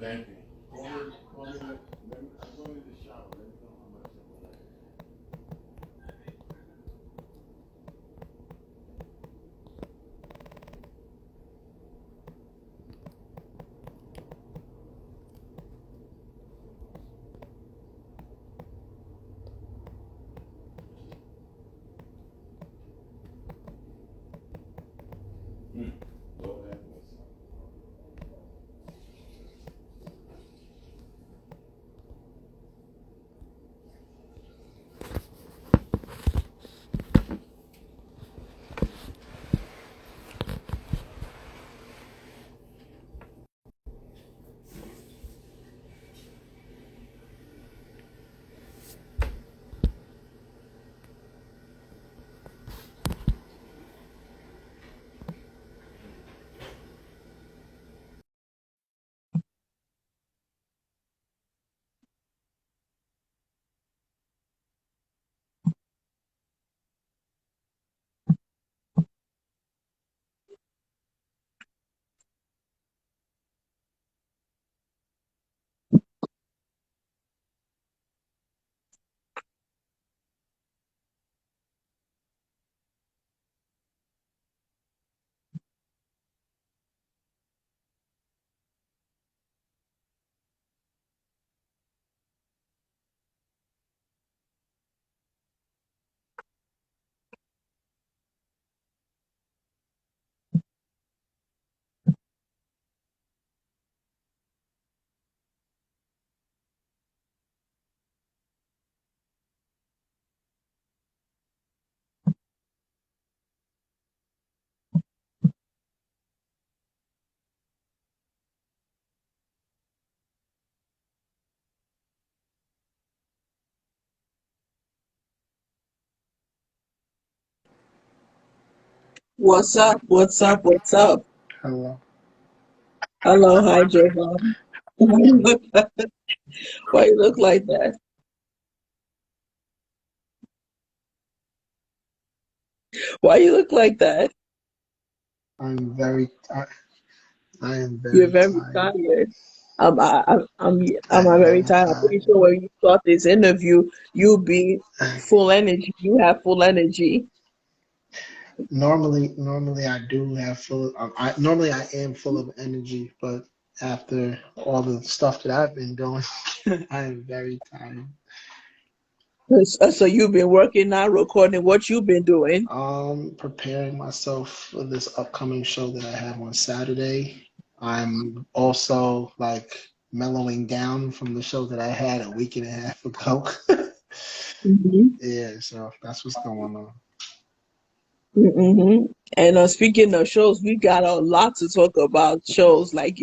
Thank you. Call me, I'm going to the shower. Let me know how much it will. Lord have mercy. What's up? What's up? What's up? Hello. Hello, hi, Jovan. Why you look why you look like that? Why you look like that? I'm very I, I am You're very very tired. tired. I'm I very am tired. I'm pretty tired. sure when you start this interview, you'll be full energy. You have full energy. Normally I do have full normally I am full of energy, but after all the stuff that I've been doing, I am very tired. So you've been working now, recording what you've been doing. Preparing myself for this upcoming show that I have on Saturday. I'm also like mellowing down from the show that I had a week and a half ago. Hmm. Yeah, so that's what's going on. Hmm. And speaking of shows, we got a lot to talk about shows like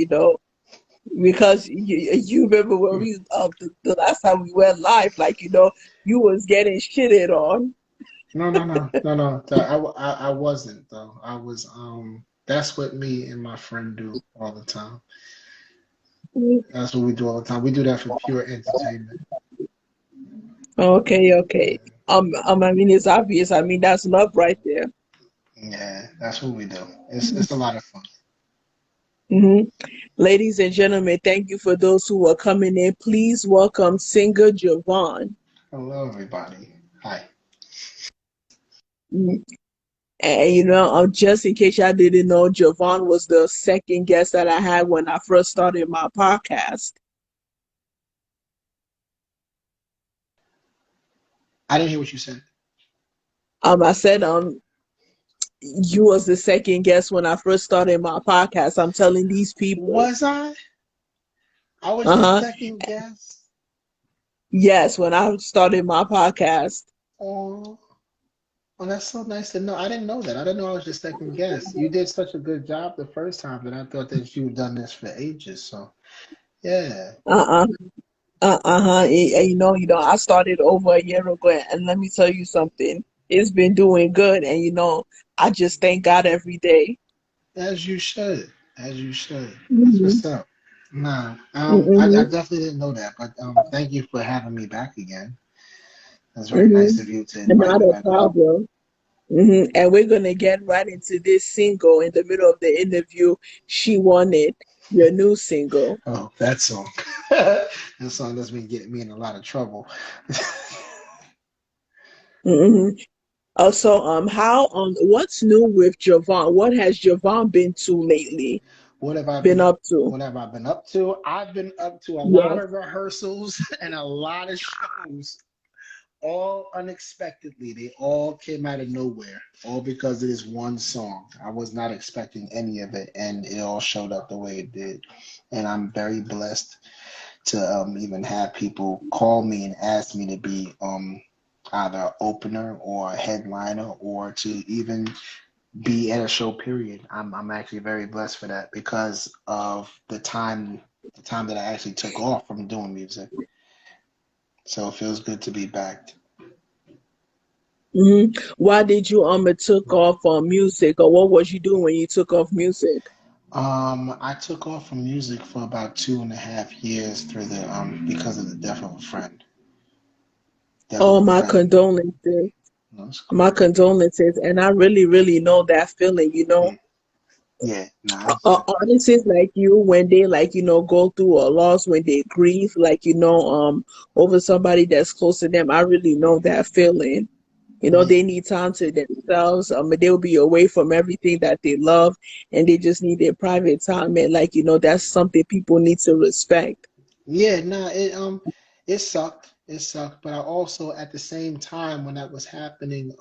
because you remember when we the last time we went live, like you was getting shitted on. No. I wasn't though. I was that's what me and my friend do all the time. That's what we do all the time. We do that for pure entertainment. Okay, okay. I mean, it's obvious. I mean, that's love right there. Yeah, that's what we do. It's a lot of fun. Hmm. Ladies and gentlemen, thank you for those who are coming in. Please welcome singer Jovan. Hello everybody. Hi. Mhm. And just in case y'all didn't know, Jovan was the second guest that I had when I first started my podcast. I didn't hear what you said. I said you was the second guest when I first started my podcast. I'm telling these people. Was I? I was your Uh-huh. second guest. Yes, when I started my podcast. Oh, well, that's so nice to know. I didn't know that. I didn't know I was your second guest. You did such a good job the first time that I thought that you've done this for ages. So yeah. Uh-uh. Uh-huh. And I started over a year ago, and let me tell you something. It's been doing good, and I just thank God every day. As you should. As you should. That's Mm-hmm. what's up. Nah, I Mm-hmm. definitely didn't know that, but thank you for having me back again. That's very nice Mm-hmm. of you to invite Not me a back on. problem. And we're gonna get right into this single in the middle of the interview. She Wanted, your new single. Oh, that song. That song that's been getting me in a lot of trouble. hmm Also, how what's new with Jovan? What has Jovan been to lately? What have I Been been up to? what have I been up to? I've been up to a lot Yes. of rehearsals and a lot of shows, all unexpectedly. They all came out of nowhere, all because of this one song. I was not expecting any of it, and it all showed up the way it did. And I'm very blessed to even have people call me and ask me to be either an opener or a headliner or to even be at a show. Period. I'm actually very blessed for that because of the time that I actually took off from doing music. So it feels good to be back. Why did you took off music, or what was you doing when you took off music? I took off from music for about 2.5 years through the because of the death of Oh, a my friend. condolences. That's My cool. condolences, and I really, really know that feeling. Mm. Yeah, nah, it's good. Artists like you, when they go through a loss, when they grieve, over somebody that's close to them, I really know that feeling. Yeah, They need time to themselves. They'll be away from everything that they love, and they just need their private time. And that's something people need to respect. yeah, nah, it sucked. It sucked, but I also at the same time when that was happening,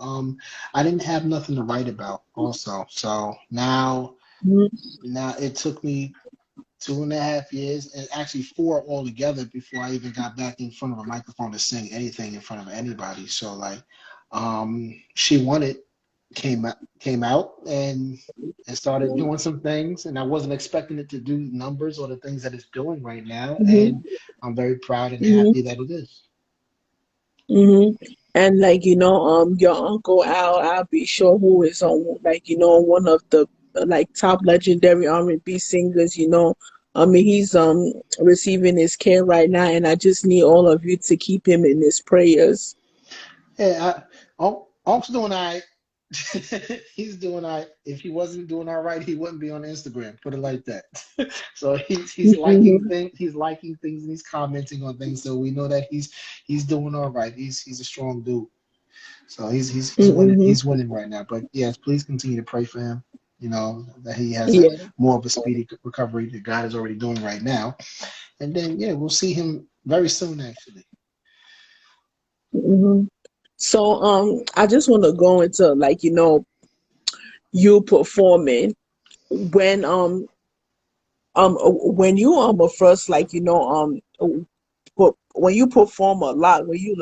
I didn't have nothing to write about also. So now it took me 2.5 years and actually four altogether before I even got back in front of a microphone to sing anything in front of anybody. So like, She Wanted came out and started doing some things, and I wasn't expecting it to do numbers or the things that it's doing right now, and Mm-hmm. I'm very proud and Mm-hmm. happy that it is. hmm And your uncle Al, I'll be sure who is on one of the top legendary R&B singers. He's receiving his care right now, and I just need all of you to keep him in his prayers. Yeah, Unc's doing all right. He's doing all right. If he wasn't doing all right, he wouldn't be on Instagram. Put it like that. So he's liking hmm things. He's liking things and he's commenting on things. So we know that he's doing all right. He's a strong dude. So he's winning. hmm He's winning right now. But yes, please continue to pray for him. You know that he has a Yeah. more of a speedy recovery that God is already doing right now. And then yeah, we'll see him very soon. Actually, hmm So I just want to go into you performing when you first but when you perform a lot, when you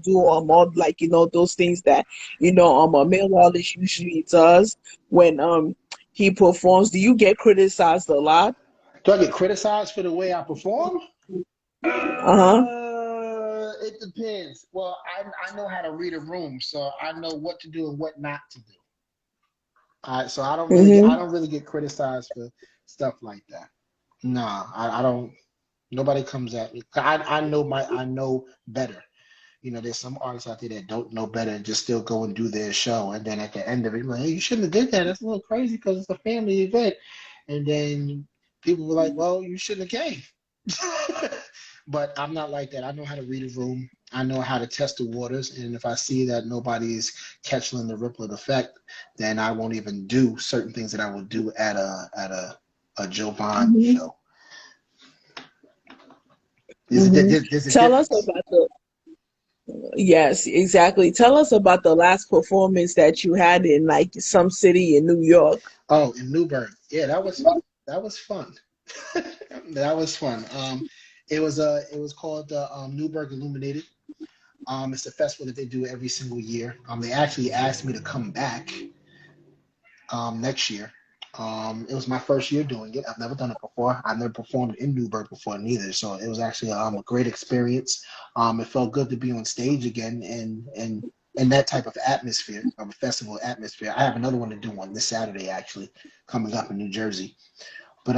do all those things that a male artist usually does when he performs, do you get criticized a lot? do I get criticized for the way I perform? Uh-huh. It depends. Well, I know how to read a room, so I know what to do and what not to do. So I Mm-hmm. don't really get criticized for stuff like that. Nah, I don't. Nobody comes at me. I know better. There's some artists out there that don't know better and just still go and do their show, and then at the end of it, like, hey, you shouldn't have did that. That's a little crazy because it's a family event. And then people were like, well, you shouldn't have came. But I'm not like that. I know how to read a room. I know how to test the waters, and if I see that nobody's catching the ripple effect, then I won't even do certain things that I will do at a Jovan Mm-hmm. show. Mm-hmm. There's a Tell us difference. about the Yes, exactly. Tell us about the last performance that you had in some city in New York. Oh, in Newburgh. Yeah, that was fun. That was fun. It was called the Newburgh Illuminated. It's a festival that they do every single year. They actually asked me to come back next year. It was my first year doing it. I've never done it before. I've never performed in Newburgh before neither. So it was actually a great experience. It felt good to be on stage again and that type of atmosphere, of a festival atmosphere. I have another one to do on this Saturday actually, coming up in New Jersey. But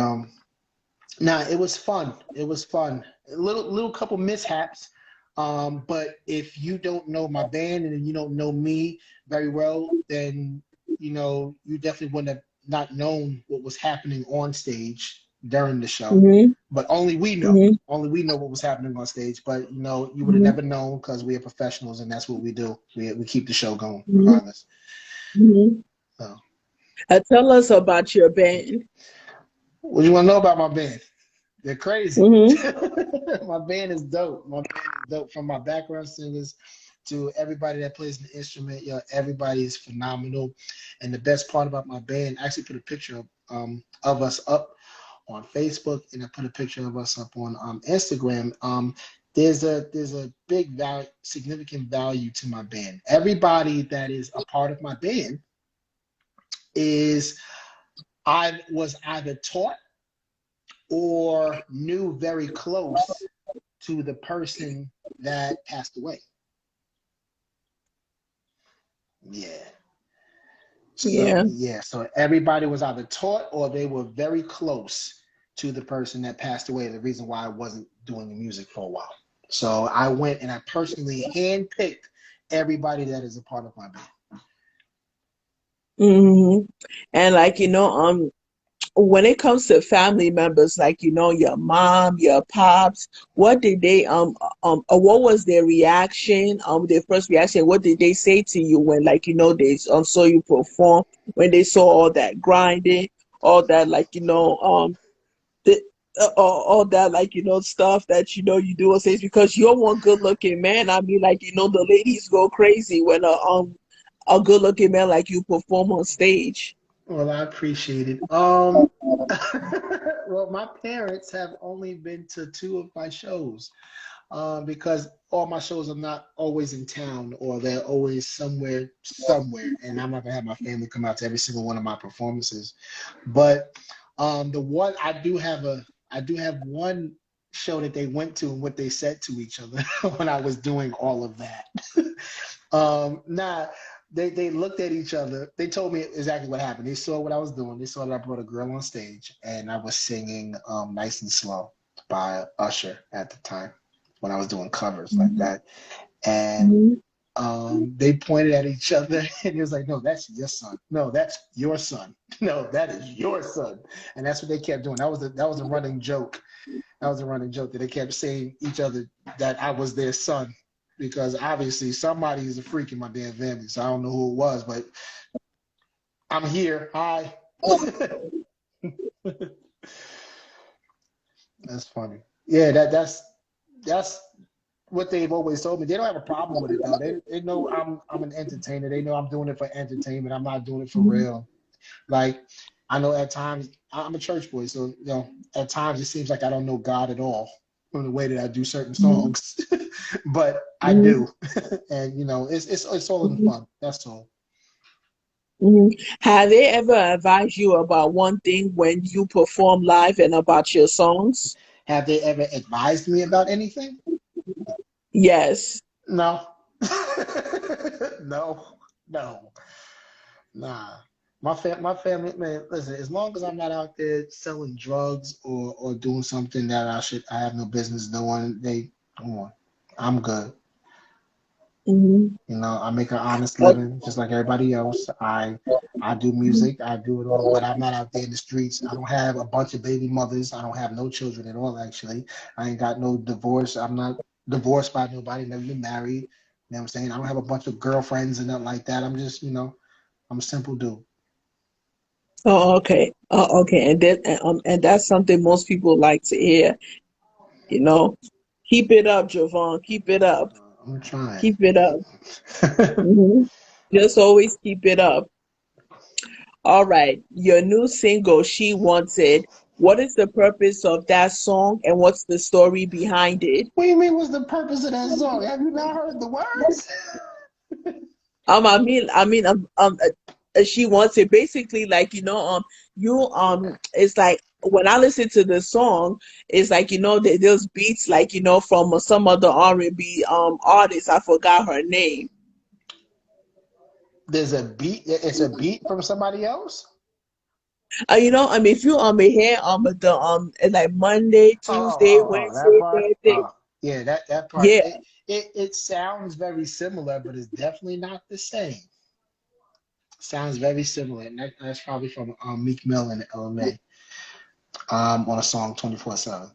nah, it was fun. It was fun. A little couple mishaps. But if you don't know my band and you don't know me very well, then you definitely wouldn't have not known what was happening on stage during the show. Mhm. But only we know. Mhm. Only we know what was happening on stage. But you would have Mhm. never known because we are professionals and that's what we do. We keep the show going Mhm. regardless. Mhm. So, Tell us about your band. what do you want to know about my band? They're crazy. Mhm. My band is dope. My band is dope. From my background singers to everybody that plays the instrument, everybody is phenomenal. And the best part about my band, I actually put a picture of us up on Facebook, and I put a picture of us up on Instagram. There's a big value, significant value to my band. Everybody that is a part of my band is I was either taught or knew very close to the person that passed away. Yeah. So Yeah. yeah, so everybody was either taught or they were very close to the person that passed away. The reason why I wasn't doing the music for a while. So I went and I personally handpicked everybody that is a part of my band. Mhm. And like when it comes to family members, like your mom, your pops, what did they what was their reaction, their first reaction? What did they say to you when, like, they saw you perform, when they saw all that grinding, all that, like, the all that, like, stuff that you do on stage? Because you're one good looking man. I mean, like, the ladies go crazy when a good looking man like you perform on stage. Well, I appreciate it. Well, my parents have only been to two of my shows. Because all my shows are not always in town or they're always somewhere, and I'm not gonna have my family come out to every single one of my performances. But the one I do have one show that they went to and what they said to each other when I was doing all of that. Nah, they looked at each other. They told me exactly what happened. They saw what I was doing. They saw that I brought a girl on stage and I was singing "Nice and Slow" by Usher at the time when I was doing covers like Mhm. that. And Mhm. they pointed at each other and he was like, "No, that's your son. No, that's your son. No, that is your son." And that's what they kept doing. That was a running joke. That was a running joke that they kept saying each other that I was their son. Because obviously somebody is a freak in my damn family. So I don't know who it was, but I'm here. Hi. That's funny. Yeah, that's what they've always told me. They don't have a problem with it though. They know I'm an entertainer. They know I'm doing it for entertainment. I'm not doing it for Mhm. real. Like I know at times I'm a church boy, so at times it seems like I don't know God at all from the way that I do certain Mhm. songs, but I Mhm. do, and it's all in Mhm. fun. That's all. Mhm. Have they ever advised you about one thing when you perform live and about your songs? Have they ever advised me about anything? Yes. No, no, no. Nah. My family, man, listen, as long as I'm not out there selling drugs or doing something that I have no business doing, come on. I'm good. Mhm. I make an honest living just like everybody else. I do music, I do it all, but I'm not out there in the streets. I don't have a bunch of baby mothers. I don't have no children at all, actually. I ain't got no divorce. I'm not divorced by nobody, never been married. You know what I'm saying? I don't have a bunch of girlfriends and nothing like that. I'm just, I'm a simple dude. Oh, okay. Oh, okay. And that's something most people like to hear. You know, keep it up, Jovan. Keep it up. I'm trying. Keep it up. Hmm. Just always keep it up. All right. Your new single, She Wanted. What is the purpose of that song and what's the story behind it? What do you mean? What's the purpose of that song? Have you not heard the words? She wants it basically, like, it's like when I listen to the song, it's like, there's beats, like, from some other R&B artist. I forgot her name. There's a beat. It's a beat from somebody else. If you hear the like Monday, Tuesday, That Wednesday, part. Thursday, Yeah, that part. Yeah. It sounds very similar, but it's definitely not the same. Sounds very similar, and that's probably from Meek Mill and LMA on a song 24/7,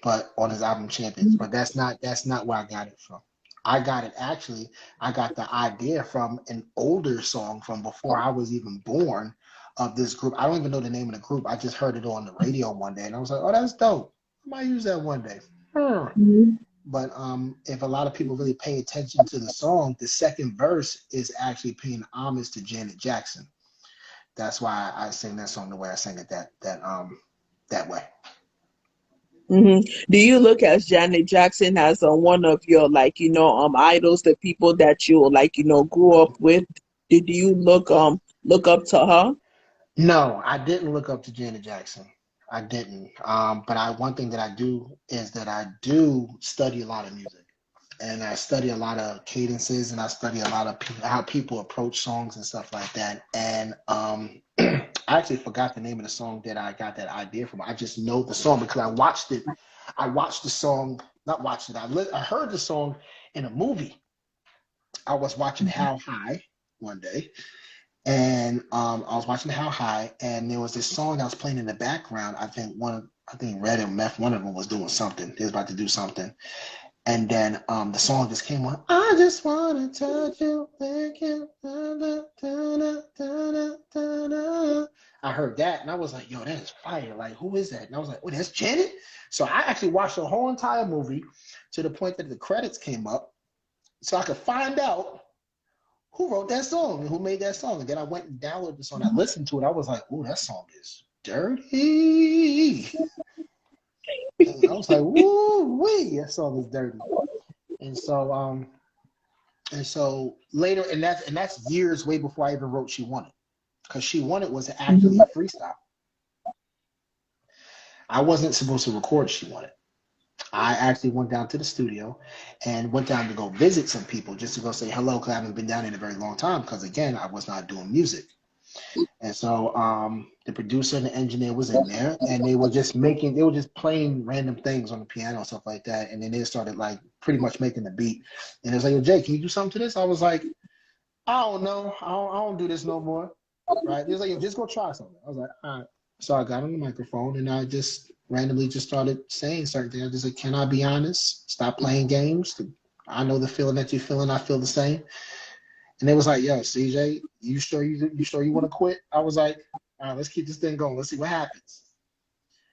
but on his album Champions. But that's not where I got it from. I got it actually. I got the idea from an older song from before I was even born of this group. I don't even know the name of the group. I just heard it on the radio one day, and I was like, "Oh, that's dope. I might use that one day." Mhm. But if a lot of people really pay attention to the song, the second verse is actually paying homage to Janet Jackson. That's why I sing that song the way I sing it that way. Hmm. Do you look at Janet Jackson as one of your like idols, the people that you like grew up with? Did you look up to her? No, I didn't look up to Janet Jackson. I didn't. But one thing that I do is that I do study a lot of music, and I study a lot of cadences, and I study a lot of how people approach songs and stuff like that. And I actually forgot the name of the song that I got that idea from. I just know the song because I watched it. I watched the song, not watched it. I heard the song in a movie. I was watching How High one day, and I was watching How High, and there was this song that was playing in the background. I think Red and Meth, one of them was doing something. They was about to do something, and then the song just came on. I just wanna touch you, thank you. Da, da, da, da, da, da, da. I heard that, and I was like, "Yo, that is fire! Like, who is that?" And I was like, "Oh, that's Janet." So I actually watched the whole entire movie to the point that the credits came up, so I could find out who wrote that song and who made that song. And then I went and downloaded the song. I listened to it. I was like, "Oh, that song is dirty." And I was like, "Woo wee, that song is dirty." And so later, and that's years way before I even wrote She Wanted, because She Wanted was actually a freestyle. I wasn't supposed to record She Wanted. I actually went down to the studio and went down to go visit some people just to go say hello because I haven't been down in a very long time because again I was not doing music. And so the producer and the engineer was in there, and they were just playing random things on the piano and stuff like that. And then they started like pretty much making the beat. And it was like, "Yo, Jay, can you do something to this?" I was like, "I don't know. I don't do this no more." Right? He was like, "Yo, just go try something." I was like, "All right." So I got on the microphone and I just randomly just started saying certain things. I just said, "Can I be honest? Stop playing games. I know the feeling that you're feeling. I feel the same." And it was like, "Yo, CJ, you want to quit?" I was like, "All right, let's keep this thing going. Let's see what happens."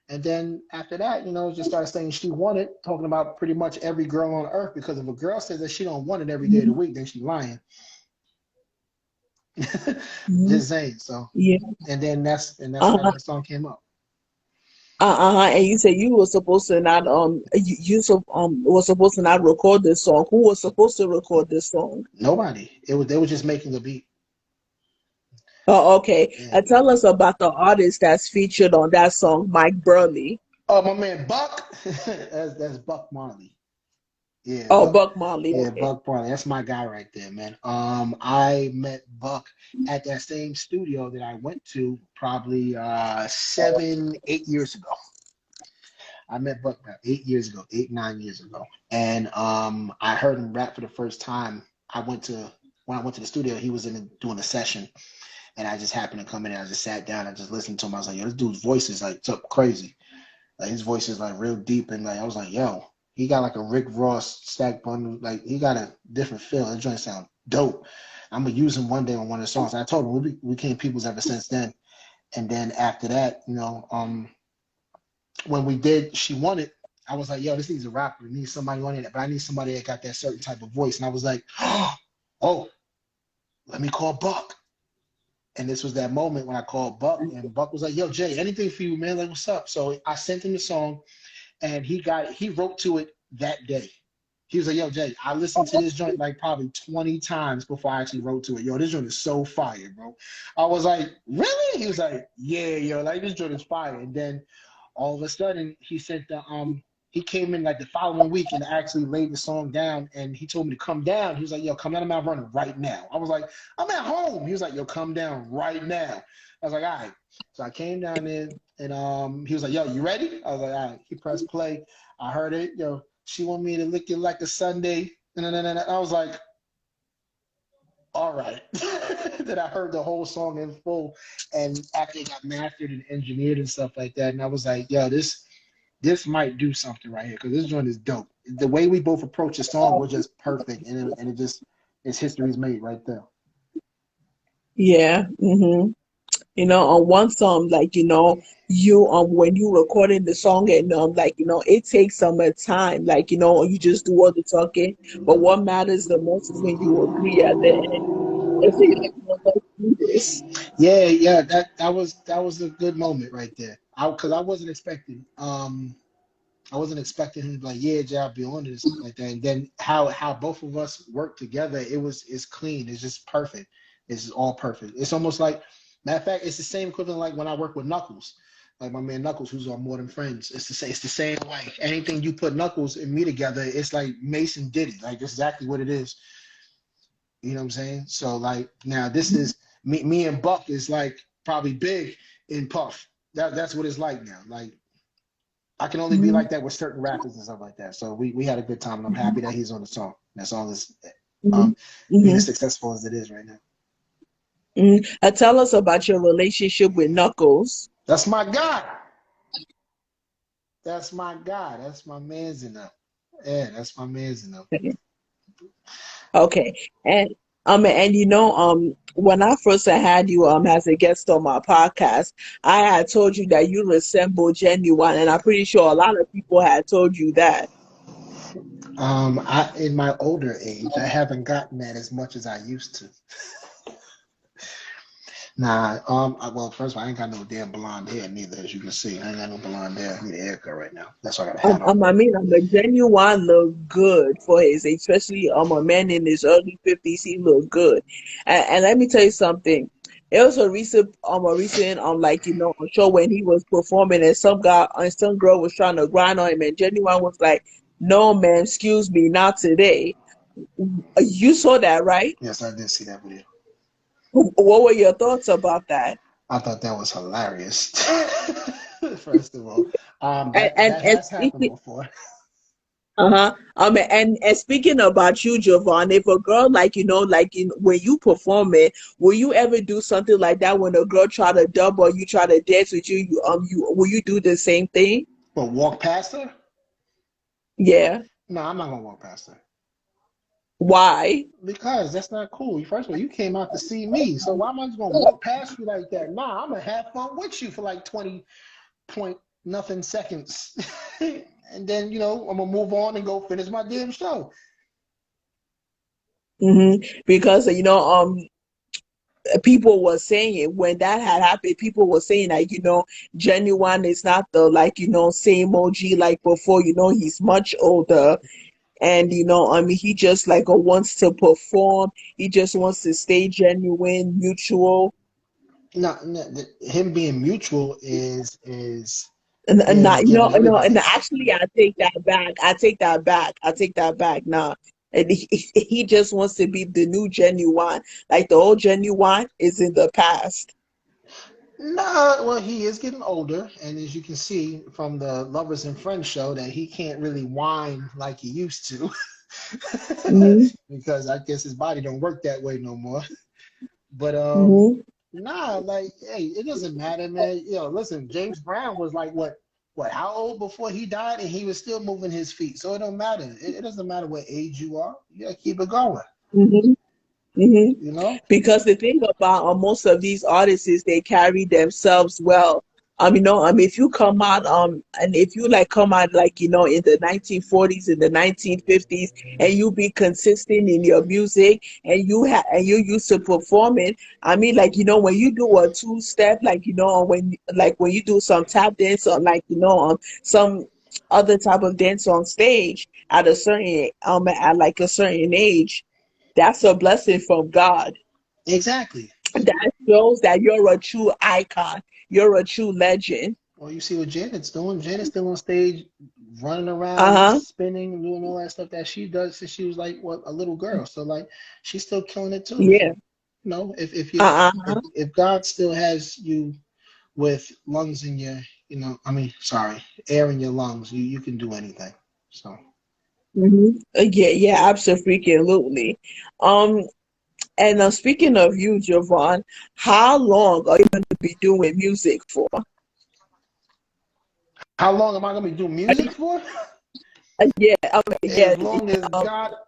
And then after that, just started saying she wanted, talking about pretty much every girl on earth. Because if a girl says that she don't want it every day of the week, then she lying. Mhm. Just saying. So, Yeah. and that's how Uh-huh. that song came up. Uh-huh. And you said you were supposed to not was supposed to not record this song. Who was supposed to record this song? Nobody. They were just making a beat. Oh, okay. Yeah. And tell us about the artist that's featured on that song, Mike Burley. Oh, my man Buck. That's Buck Marley. Yeah, Oh, Buck. Buck Marley. Yeah, Okay. Buck Marley. That's my guy right there, man. I met Buck at that same studio that I went to probably 7, 8 years ago. I met Buck about 8 years ago, 8, 9 years ago. And I heard him rap for the first time. When I went to the studio, he was doing a session, and I just happened to come in and I just sat down. I just listened to him. I was like, "Yo, this dude's voice is like so crazy. Like his voice is like real deep." And like I was like, "Yo, he got like a Rick Ross stack bundle. Like he got a different feel. That joint sound dope. I'm gonna use him one day on one of the songs." And I told him we became peoples ever since then. And then after that, when we did She Wanted, I was like, "Yo, this needs a rapper. It needs somebody on it, but I need somebody that got that certain type of voice." And I was like, "Oh, let me call Buck." And this was that moment when I called Buck, and Buck was like, "Yo, Jay, anything for you, man? Like, what's up?" So I sent him the song, and he wrote to it that day. He was like, "Yo, Jay, I listened to this joint like probably 20 times before I actually wrote to it. Yo, this joint is so fire, bro." I was like, "Really?" He was like, "Yeah, yo, like this joint is fire." And then all of a sudden he came in like the following week and actually laid the song down, and he told me to come down. He was like, "Yo, come down to Mount Vernon right now." I was like, "I'm at home." He was like, "Yo, come down right now." I was like, "All right." So I came down there, and he was like, "Yo, you ready?" I was like, "All right." He pressed play. I heard it, She want me to lick it like a Sunday. And I was like, all right. Then I heard the whole song in full, and after it got mastered and engineered and stuff like that, and I was like, yo, this might do something right here because this joint is dope. The way we both approached the song was just perfect, and it just its history's made right there. Yeah. On one song, like, you when you recording the song, and like, it takes some time, like, you just do all the talking, but what matters the most is when you agree at the end and say, like, let's do this. Yeah, that was a good moment right there. Because I wasn't expecting him to be like, yeah, Jay, I'll be on it and stuff like that. And then how both of us work together, it's clean. It's just perfect. It's just all perfect. It's almost like, matter of fact, it's the same equivalent like when I work with Knuckles, like my man Knuckles, who's on More Than Friends. It's the same way. Anything you put Knuckles and me together, it's like Mason did it. Like, that's exactly what it is. You know what I'm saying? So like now this is me and Buck is like probably big in Puff. That's what it's like now. Like, I can only be Mhm, like that with certain rappers and stuff like that. So we had a good time, and I'm happy that he's on the song. That song is mhm, um, being as mhm, successful as it is right now. Tell us about your relationship with Knuckles. That's my guy. That's my guy. That's my man's enough. Yeah, that's my man's enough. Okay. And when I first had you as a guest on my podcast, I had told you that you resemble Genuine, and I'm pretty sure a lot of people had told you that. I in my older age, I haven't gotten that as much as I used to. Nah, well, first of all, I ain't got no damn blonde hair neither, as you can see. I ain't got no blonde hair. I need a haircut right now. That's why I got a hat on. I mean, the Genuine look good for his, especially a man in his early 50s. He look good, and let me tell you something. It was a recent like show when he was performing, and some guy and some girl was trying to grind on him, and Genuine was like, "No, man, excuse me, not today." You saw that, right? Yes, I did see that video. What were your thoughts about that? I thought that was hilarious. First of all, And that and, that and has happened speaking before. Uh-huh. And speaking about you, Jovan, if a girl like when you perform it, will you ever do something like that when a girl try to dub or you try to dance with you? You will you do the same thing? But walk past her? Yeah. No, I'm not gonna walk past her Why? because that's not cool. First of all, you came out to see me, so why am I just gonna walk past you like that? Nah, I'm gonna have fun with you for like 20 point nothing seconds, and then I'm gonna move on and go finish my damn show. Because people were saying when that had happened, people were saying like Genuine is not the like same OG like before. He's much older. And he just like wants to perform. He just wants to stay genuine, mutual, No, no, him being mutual is and him not giving and everybody. actually I take that back. I take that back. Nah, and he just wants to be the new Genuine. Like the old Genuine is in the past. No, well, he is getting older, and as you can see from the Lovers and Friends show, that he can't really whine like he used to, Hmm. because I guess his body don't work that way no more. But Hmm. nah, like, hey, it doesn't matter, man. Listen, James Brown was like what, how old before he died, and he was still moving his feet. So it don't matter. It doesn't matter what age you are. You gotta keep it going. Hmm. Hmm. You know. Because the thing about most of these artists is they carry themselves well. If you come out, and if you like come out like in the 1940s, in the 1950s, and you be consistent in your music, and you used to performing. Like when you do a two step, like or when you do some tap dance or like some other type of dance on stage at like a certain age, that's a blessing from God. Exactly. That shows that you're a true icon. You're a true legend. Well, you see what Janet's doing. Janet's still on stage, running around, Uh-huh. spinning, and doing all that stuff that she does since she was like what, a little girl. So like, she's still killing it too. So Yeah. if you Uh-huh. if God still has you with lungs in your, I mean, sorry, air in your lungs, you can do anything. So. Yeah, yeah, absolutely. Um, and speaking of you, Jovan, how long are you going to be doing music for? How long am I gonna be doing music for? Yeah, yeah.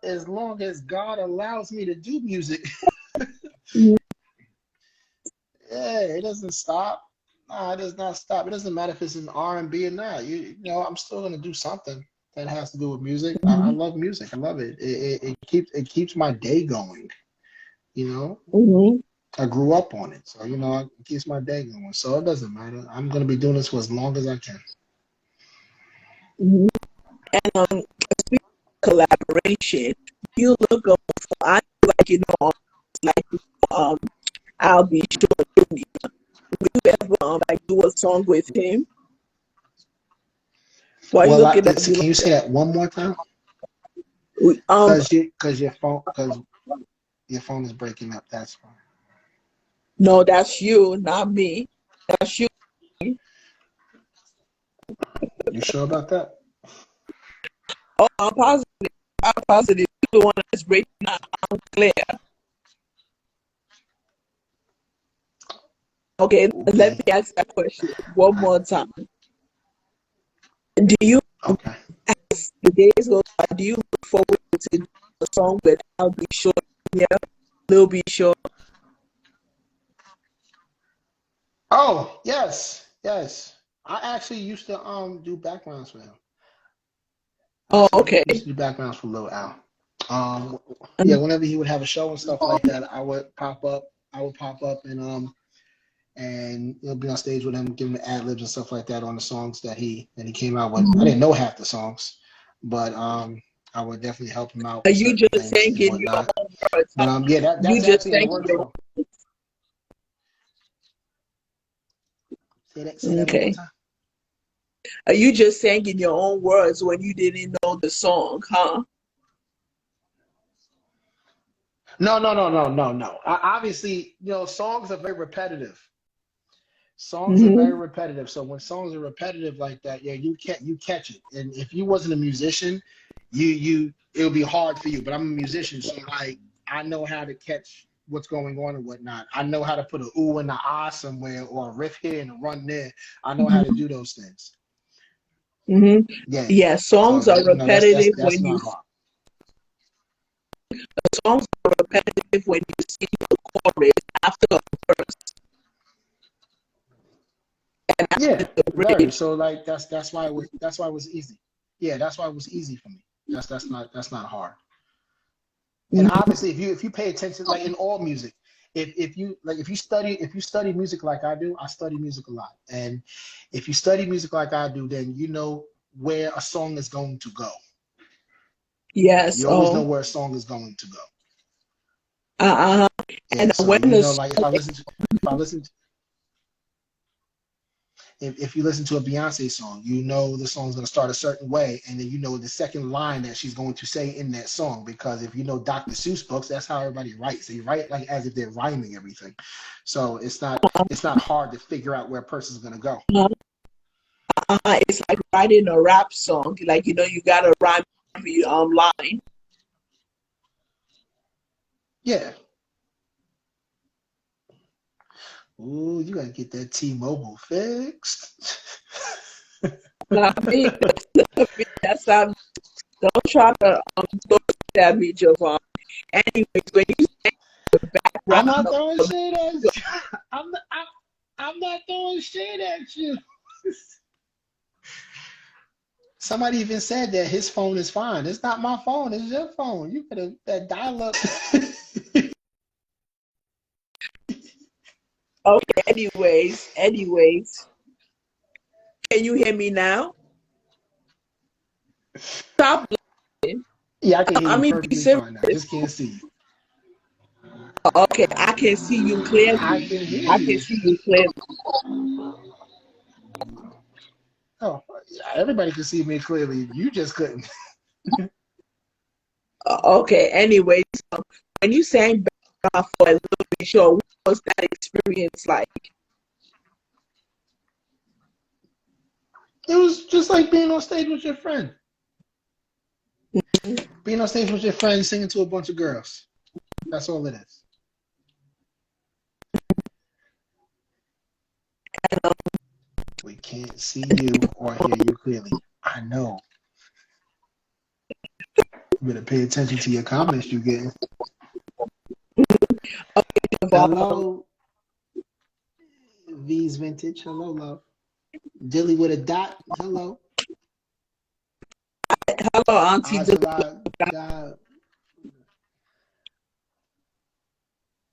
As long as God allows me to do music. Mhm. Yeah, it doesn't stop. No, it does not stop. It doesn't matter if it's in R&B or not. I'm still gonna do something that has to do with music. I love music. I love it. It keeps my day going. You know, Mhm. I grew up on it, so it keeps my day going. So it doesn't matter. I'm gonna be doing this for as long as I can. Mhm. And speaking of collaboration, you look up for I feel like like um I'll be sure Junior. Would you ever like do a song with him? Why are you Well, looking at me can you like say that one more time? that? Because your phone is breaking up. That's why. No, that's you, not me. That's you. You sure about that? Oh, I'm positive. I'm positive. You're the one that's breaking out. I'm clear. Okay, let Okay. me ask that question one I, more time. Do you, okay. as the days go by, do you look forward to do a song with I'll be sure? Yeah, Lil Be Sure. Oh, yes, yes. I actually used to do backgrounds for him. I Oh, actually okay. used to do backgrounds for Lil Al. Um, yeah, Mhm. whenever he would have a show and stuff like that, I would pop up. I would pop up and be on stage with him, give him ad libs and stuff like that on the songs that he came out with. I didn't know half the songs, but I would definitely help him out Are with you certain just things and singing your whatnot. own words? But yeah, You that's just actually in the singing works your though. Say that one more okay. time. Are you just singing your own words when you didn't know the song, huh? No, no, no, no, no, no. Obviously, songs are very repetitive. Songs are very Mm-hmm. repetitive. So when songs are repetitive like that, yeah, you catch it. And if you wasn't a musician, it'll be hard for you. But I'm a musician, so like I know how to catch what's going on and whatnot. I know how to put a ooh and a ah somewhere or a riff here and a run there. I know how to do those things. Mm-hmm. Yeah. Yeah, So songs are that's repetitive that's not hard. songs are repetitive when you sing the chorus after the verse and after Yeah, the very. bridge. So like that's why it was easy. Yeah, that's why it was easy for me. That's not hard. And Mhm. obviously, if you pay attention, like in all music, if you study music like I do, I study music a lot. And if you study music like I do, then you know where a song is going to go. Yes. You always know Oh. where a song is going to go. Uh-uh. Yeah. And So when the like if you listen to a Beyonce song, you know the song's going to start a certain way, and then you know the second line that she's going to say in that song. Because if you know Dr. Seuss books, that's how everybody writes. They write like as if they're rhyming everything. So it's not hard to figure out where a person's going to go. song, it's like writing a rap song. Like you got to rhyme every line. Yeah. Ooh, you got to get that T-Mobile fixed. Not me. That's not. Don't try to throw it at me, Jovan. Anyways, when you say the I'm background not of throwing the shade at you. I'm not throwing shade at you. Somebody even said that his phone is fine. It's not my phone. It's your phone. You could have that dial up. okay, anyways, can you hear me now? Stop bluffing. Yeah, I can hear I you mean, be perfectly serious. fine now. I just can't see you. Okay, I can see you I clearly. can hear I can you. see you clearly. Oh, yeah, everybody can see me clearly. You just couldn't. Okay, anyways, when you sang background for a little bit, sure, what was that experience like? It was just like being on stage with your friend. Being on stage with your friends, singing to a bunch of girls. That's all it is. We can't see you or hear you clearly. I know. You better pay attention to your comments you getting. Hello, V's Vintage. Hello, love. Dilly with a dot. Hello. Hello, Auntie. Ajala. God.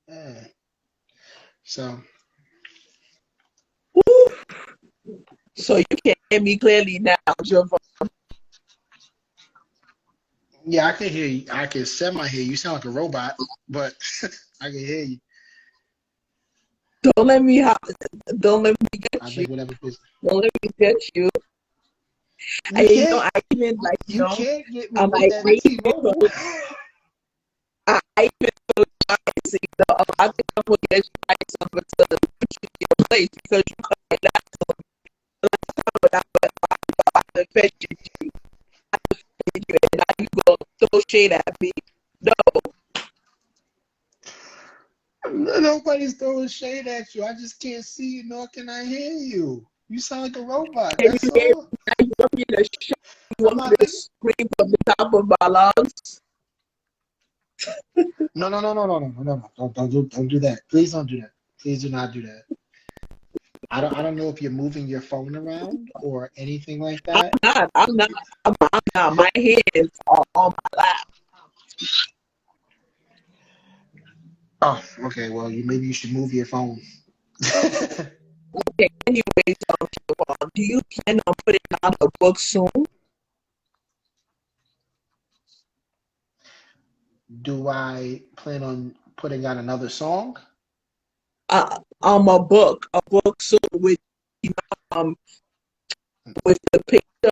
Yeah. So, So you can hear me clearly now, Jovan. yeah, I can hear you. I can semi hear you. You sound like a robot, but I can hear you. Don't let me ha- don't let me I get you. think whatever. Don't let me get you. You can't. I even like, You can't get me I'm with like, that T-Mobile. I even so try to see, I think I'm gonna get you like something to put you in your place because you come like that. But I offended you, and now you go throw shade at me. No, Nobody's throwing shade at you. I just can't see you, nor can I hear you. You sound like a robot. can That's you hear all. me? Now you want me to shout? You I'm want me not to thinking. scream from the top of my lungs? No, no, no, no, no, no, no, no. Don't do that. Please don't do that. Please do not do that. I don't know if you're moving your phone around or anything like I'm that. not. I'm not. I'm not. My hands are on my lap. Oh, okay. Well, maybe you should move your phone. Okay. Anyways, do you plan on putting out a book soon? Do I plan on putting out another song? A book soon um with the picture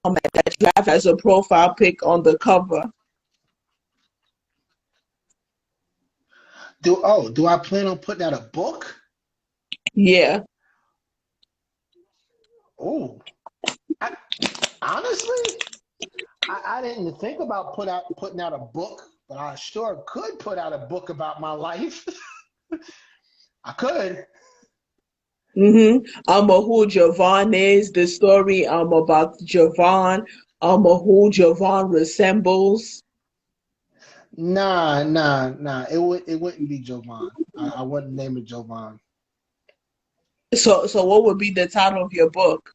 that you have as a profile pic on the cover. Do I plan on putting out a book? Yeah. Oh, I, honestly, I didn't think about putting out a book, but I sure could put out a book about my life. I could. Who Jovan is, the story about Jovan, who Jovan resembles. Nah. It wouldn't be Jovan. I wouldn't name it Jovan. So what would be the title of your book?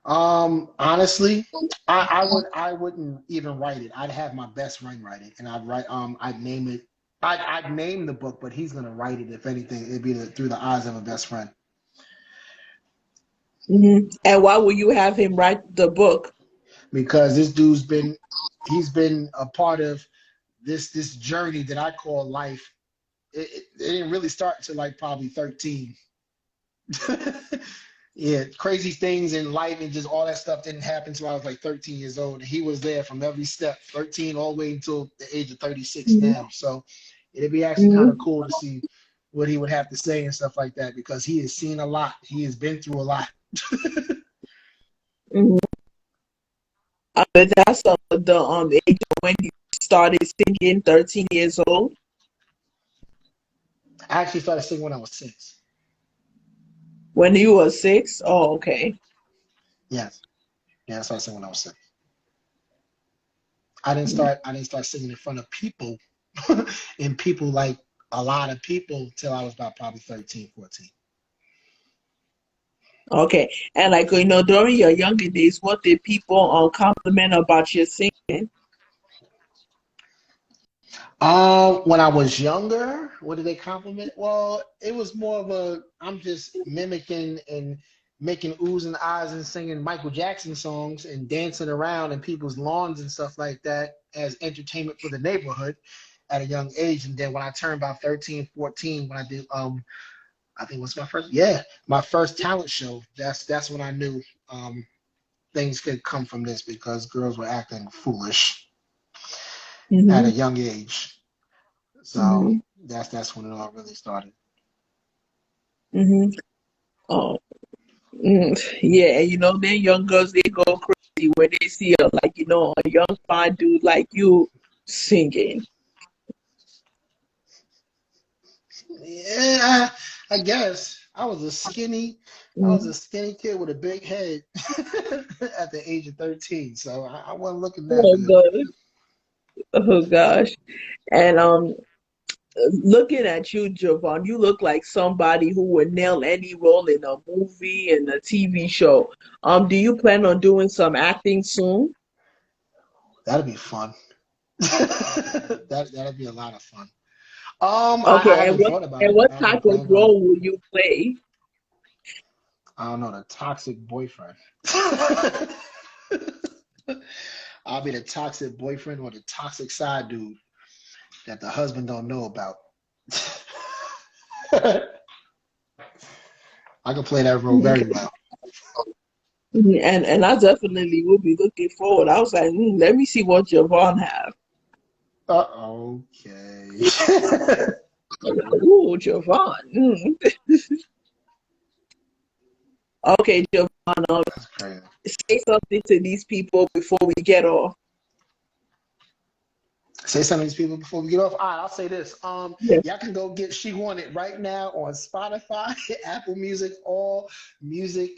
Honestly, I wouldn't even write it. I'd have my best friend write it, and I'd name it. I'd name the book, but he's gonna write it. If anything, it'd be through the eyes of a best friend. And why will you have him write the book? Because he's been a part of this journey that I call life. It didn't really start until like probably 13. Yeah, crazy things in life and just all that stuff didn't happen until I was like 13 years old. And he was there from every step, 13 all the way until the age of 36 Mm-hmm. now. So it'd be actually kind of Mm-hmm. cool to see what he would have to say and stuff like that because he has seen a lot. He has been through a lot. Mm-hmm. But that's the age when you started singing, 13 years old. I actually started singing when I was 6. When you were 6. Oh, okay. Yes. Yeah, I started singing when I was 6. Mm-hmm. I didn't start singing in front of people and people like a lot of people till I was about probably 13, 14. Okay. And like during your younger days, what did people compliment about your singing? When I was younger, what did they compliment? Well, it was more of a I'm just mimicking and making oohs and ahs and singing Michael Jackson songs and dancing around in people's lawns and stuff like that as entertainment for the neighborhood at a young age. And then when I turned about 13, 14, when I did I think what's my first my first talent show, that's when I knew things could come from this because girls were acting foolish at a Mm-hmm. young age. So Mm-hmm. that's when it all really started. Mm-hmm. Oh, yeah. And then young girls, they go crazy. jealousy when they see a like a young fine dude like you singing. Yeah, I guess I was Mm. a skinny kid with a big head at the age of 13, so I wasn't looking that Oh good. God. Oh gosh. And looking at you, Jovan, you look like somebody who would nail any role in a movie and a TV show. Do you plan on doing some acting soon? That'd be fun. That'd be a lot of fun. I Okay, and haven't what thought about and it. what I type haven't of planned on it. role will you play? I don't know, the toxic boyfriend. I'll be the toxic boyfriend or the toxic side dude that the husband don't know about. I can play that role very Okay. well. And I definitely will be looking forward. I was like, let me see what Jovan have. Okay. Ooh, Jovan. Okay, Jovan, That's crazy. say something to these people before we get off. Say something to these people before we get off. All right, I'll say this. Yes. Y'all can go get She Want It right now on Spotify, Apple Music, all music,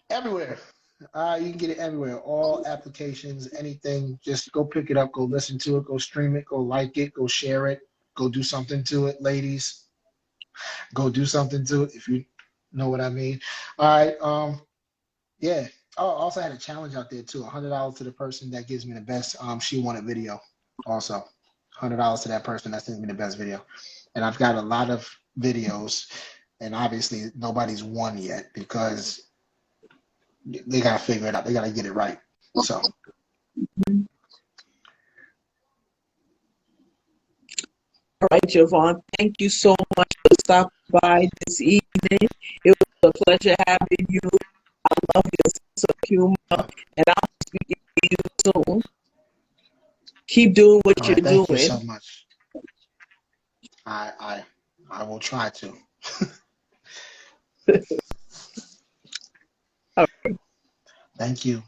everywhere. You can get it everywhere, all applications, anything. Just go pick it up, go listen to it, go stream it, go like it, go share it, go do something to it, ladies. Go do something to it if you know what I mean. All right. Yeah. Oh, I also had a challenge out there too. $100 to the person that gives me the best She Want It video. Also, $100 to that person that sends me the best video. And I've got a lot of videos, and obviously nobody's won yet because they gotta figure it out. They gotta get it right. So All right, Jovan, thank you so much for stopping by this evening. It was a pleasure having you. I love your sense of humor, yeah. and I'll be speaking to you soon. Keep doing All what you're right. Thank you so doing. much. I I I will try to. All right, Thank you.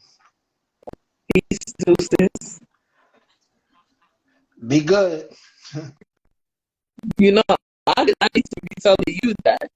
peace, deuces. Be good. You know, I need to be telling you that.